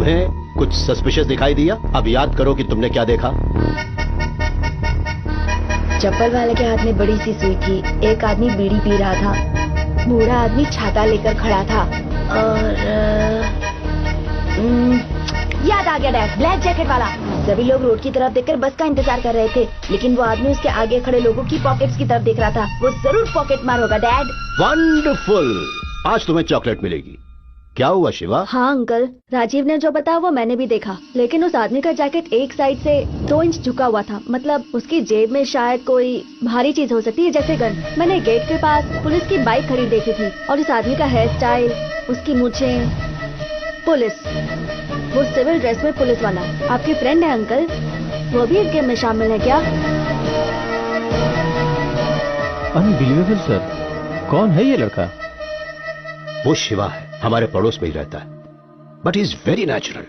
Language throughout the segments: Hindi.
तुम्हें कुछ सस्पिशियस दिखाई दिया? अब याद करो कि तुमने क्या देखा। चप्पल वाले के हाथ में बड़ी सी सुई थी, एक आदमी बीड़ी पी रहा था, बूढ़ा आदमी छाता लेकर खड़ा था और याद आ गया डैड, ब्लैक जैकेट वाला। सभी लोग रोड की तरफ देखकर बस का इंतजार कर रहे थे, लेकिन वो आदमी उसके आगे खड़े लोगों की पॉकेट्स की तरफ देख रहा था। वो जरूर पॉकेट मार होगा डैड। वंडरफुल, आज तुम्हें चॉकलेट मिलेगी। क्या हुआ शिवा? हाँ अंकल, राजीव ने जो बताया वो मैंने भी देखा, लेकिन उस आदमी का जैकेट एक साइड से 2 इंच झुका हुआ था। मतलब उसकी जेब में शायद कोई भारी चीज हो सकती है, जैसे गन। मैंने गेट के पास पुलिस की बाइक खड़ी देखी थी, और इस आदमी का हेयर स्टाइल, उसकी मूंछें, पुलिस, वो सिविल ड्रेस में पुलिस वाला। आपके फ्रेंड है अंकल, वो भी इस गेम में शामिल है क्या? अनबिलीवेबल सर, कौन है ये लड़का? वो शिवा है, हमारे पड़ोस में ही रहता है, बट इज वेरी नेचुरल।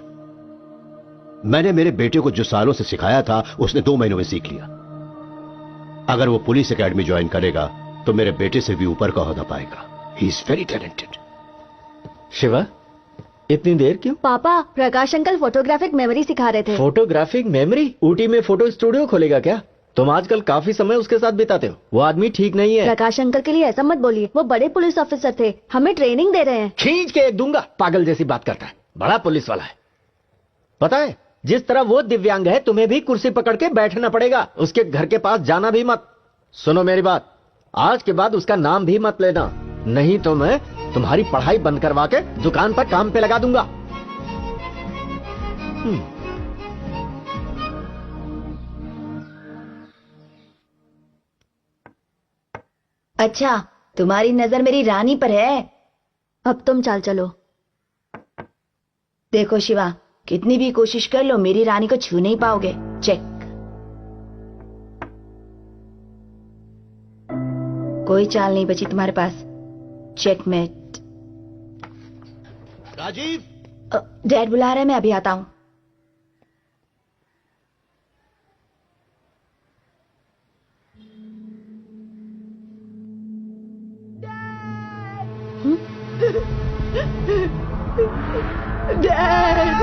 मैंने मेरे बेटे को जो सालों से सिखाया था उसने 2 महीनों में सीख लिया। अगर वो पुलिस एकेडमी ज्वाइन करेगा तो मेरे बेटे से भी ऊपर का ओहदा पाएगा। He is very talented. Shiva, इतनी देर क्यों? पापा, प्रकाश अंकल फोटोग्राफिक मेमोरी सिखा रहे थे। Photographic memory? ऊटी में फोटो स्टूडियो खोलेगा क्या? तुम आजकल काफी समय उसके साथ बिताते हो। वो आदमी ठीक नहीं है। प्रकाश अंकल के लिए ऐसा मत बोलिए, वो बड़े पुलिस ऑफिसर थे, हमें ट्रेनिंग दे रहे हैं। खींच के एक दूंगा, पागल जैसी बात करता है। बड़ा पुलिस वाला है। पता है, जिस तरह वो दिव्यांग है, तुम्हें भी कुर्सी पकड़ के बैठना पड़ेगा। उसके घर के पास जाना भी मत। सुनो मेरी बात, आज के बाद उसका नाम भी मत लेना, नहीं तो मैं तुम्हारी पढ़ाई बंद करवा के दुकान पर काम पे लगा दूंगा। अच्छा, तुम्हारी नजर मेरी रानी पर है। अब तुम चाल चलो। देखो शिवा, कितनी भी कोशिश कर लो, मेरी रानी को छू नहीं पाओगे। चेक। कोई चाल नहीं बची तुम्हारे पास। चेकमेट। राजीव, डैड बुला रहे हैं, मैं अभी आता हूं। डैड,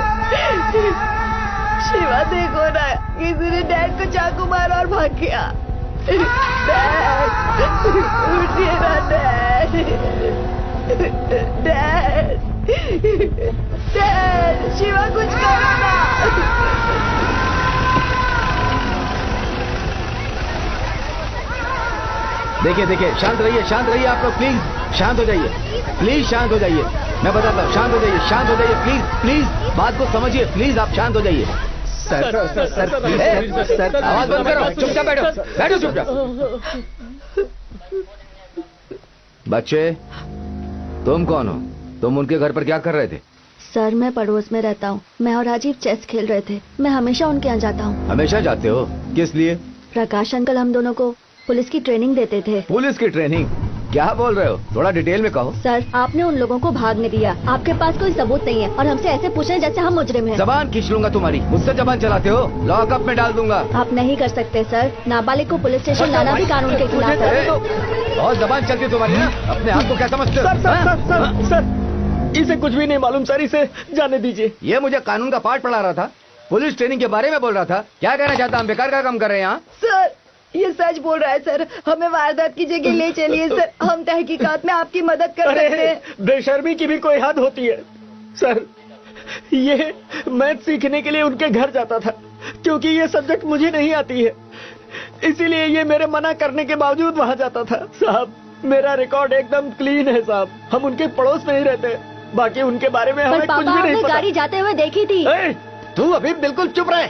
शिवा देखो ना, किसी ने डैड को चाकू मारा और भाग गया। डैड, उठिए ना डैड। डैड, डैड, शिवा कुछ करो ना। देखिए देखिए, शांत रहिए आप लोग, प्लीज शांत हो जाइए, प्लीज शांत हो जाइए। मैं बताता हूँ, शांत हो जाइए, प्लीज प्लीज बात को समझिए, प्लीज आप शांत हो जाइए। सर, आवाज बंद करो, चुपचाप बैठो चुपचाप। बच्चे, तुम कौन हो? तुम उनके घर पर क्या कर रहे थे? सर, मैं पड़ोस में रहता हूँ। मैं और राजीव चेस खेल रहे थे। मैं हमेशा उनके यहाँ जाता हूँ। हमेशा जाते हो? किस लिए? प्रकाश अंकल हम दोनों को पुलिस की ट्रेनिंग देते थे। पुलिस की ट्रेनिंग? क्या बोल रहे हो? थोड़ा डिटेल में कहो। सर, आपने उन लोगों को भागने दिया। आपके पास कोई सबूत नहीं है और हमसे ऐसे पूछ रहे हैं जैसे हम मुजरिम हैं। जबान खींच लूंगा तुम्हारी। मुझसे जबान चलाते हो? लॉकअप में डाल दूंगा। आप नहीं कर सकते सर। नाबालिग को पुलिस स्टेशन लाना भी कानून के खिलाफ है। और जबान चलती तुम्हारी ना? अपने आप को क्या समझते हो? सर, इसे कुछ भी नहीं मालूम सर, इसे जाने दीजिए। ये मुझे कानून का पाठ पढ़ा रहा था, पुलिस ट्रेनिंग के बारे में बोल रहा था। क्या कहना चाहता? हम बेकार का काम कर रहे हैं यहाँ? सर, ये सच बोल रहा है सर। हमें वारदात की जगह ले चलिए सर, हम तहकीकात में आपकी मदद कर सकते हैं। बेशर्मी की भी कोई हद होती है सर। ये मैथ सीखने के लिए उनके घर जाता था, क्योंकि ये सब्जेक्ट मुझे नहीं आती है, इसीलिए ये मेरे मना करने के बावजूद वहाँ जाता था। साहब, मेरा रिकॉर्ड एकदम क्लीन है साहब। हम उनके पड़ोस में ही रहते, बाकी उनके बारे में हमें कुछ भी नहीं पता। गाड़ी जाते हुए देखी थी। तू अभी बिल्कुल चुप रहे।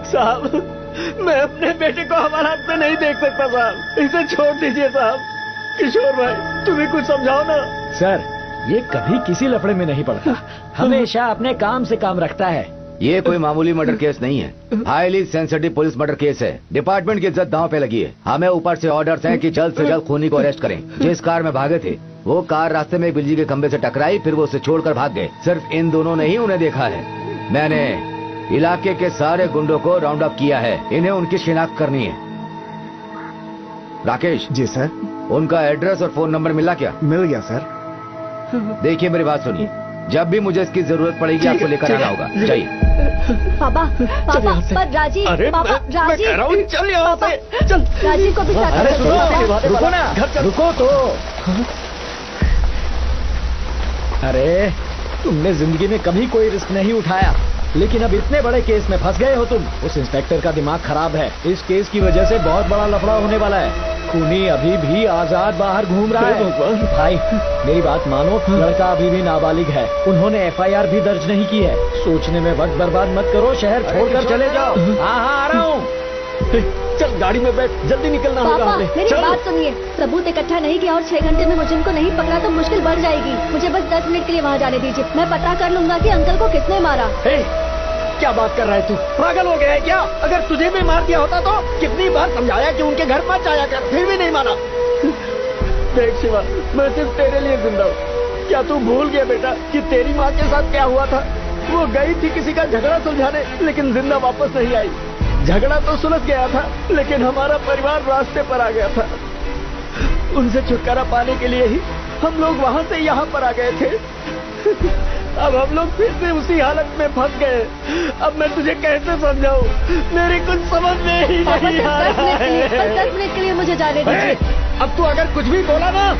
साहब, मैं अपने बेटे को हवालात में नहीं देख सकता साहब, इसे छोड़ दीजिए साहब। किशोर भाई, तुम्हें कुछ समझाओ ना। सर, ये कभी किसी लफड़े में नहीं पड़ता, हमेशा अपने काम से काम रखता है। ये कोई मामूली मर्डर केस नहीं है, highly sensitive police murder case है। डिपार्टमेंट की इज्जत दांव पे लगी है। हमें ऊपर से ऑर्डर्स हैं कि जल्द से जल्द खूनी को अरेस्ट करें। जिस कार में भागे थे, वो कार रास्ते में बिजली के खंभे से टकराई, फिर वो उसे छोड़कर भाग गए। सिर्फ इन दोनों ने ही उन्हें देखा है। मैंने इलाके के सारे गुंडों को राउंड अप किया है, इन्हें उनकी शिनाख्त करनी है। राकेश जी सर। उनका एड्रेस और फोन नंबर मिला क्या? मिल गया सर। देखिए मेरी बात सुनिए, जब भी मुझे इसकी जरूरत पड़ेगी आपको लेकर आना होगा। जाइए। पापा पापा पर राजीव अरे पापा मैं कह राजीव रहा हूँ चल यहाँ पापा, से चल। राजीव को भी साथ अरे में सुनो, पापा। रुको ना, घर चल। रुको तो। अरे तुमने जिंदगी में कभी कोई रिस्क नहीं उठाया, लेकिन अब इतने बड़े केस में फंस गए हो तुम। उस इंस्पेक्टर का दिमाग खराब है। इस केस की वजह से बहुत बड़ा लफड़ा होने वाला है। खूनी अभी भी आजाद बाहर घूम रहा है। भाई मेरी बात मानो, लड़का अभी भी नाबालिग है। उन्होंने एफआईआर भी दर्ज नहीं की है। सोचने में वक्त बर्बाद मत करो, शहर छोड़कर चले जाओ। हाँ हाँ, आ रहा हूँ। चल गाड़ी में बैठ, जल्दी निकलना होगा पापा हमें। मेरी चल। बात सुनिए, सबूत इकट्ठा नहीं किया और 6 घंटे में मुझे इनको नहीं पकड़ा तो मुश्किल बढ़ जाएगी। मुझे बस 10 मिनट के लिए वहाँ जाने दीजिए। मैं पता कर लूंगा कि अंकल को किसने मारा। हे, क्या बात कर रहा है तू? पागल हो गया है क्या? अगर तुझे भी मार दिया होता तो कितनी बार समझाया कि उनके घर मत जाया कर, फिर भी नहीं माना। देख शिवा, मैं सिर्फ तेरे लिए जिंदा हूँ। क्या तू भूल गया बेटा कि तेरी माँ के साथ क्या हुआ था? वो गई थी किसी का झगड़ा सुलझाने, लेकिन जिंदा वापस नहीं आई। झगड़ा तो सुलझ गया था, लेकिन हमारा परिवार रास्ते पर आ गया था। उनसे छुटकारा पाने के लिए ही हम लोग वहाँ से यहाँ पर आ गए थे। अब हम लोग फिर से उसी हालत में फंस गए। अब मैं तुझे कैसे समझाऊं? मेरी कुछ समझ में ही पापा नहीं सिर्फ आ 10 रहा मिनट के लिए, बस है। 10 मिनट के लिए मुझे जाने दीजिए। अब तू अगर कुछ भी बोला ना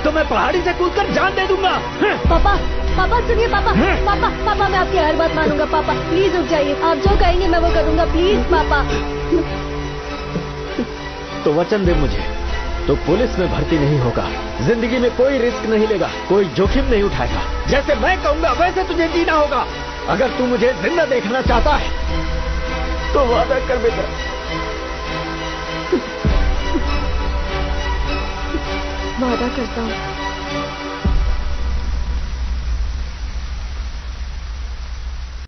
तो मैं पहाड़ी से कूदकर जान दे दूंगा। पापा पापा सुनिए पापा पापा पापा मैं आपकी हर बात मानूंगा। पापा प्लीज रुक जाइए, आप जो कहेंगे मैं वो करूंगा। प्लीज पापा। तो वचन दे मुझे, तो पुलिस में भर्ती नहीं होगा, जिंदगी में कोई रिस्क नहीं लेगा, कोई जोखिम नहीं उठाएगा। जैसे मैं कहूंगा वैसे तुझे जीना होगा। अगर तू मुझे जिंदा देखना चाहता है तो वादा कर बेटा। वादा करता हूँ।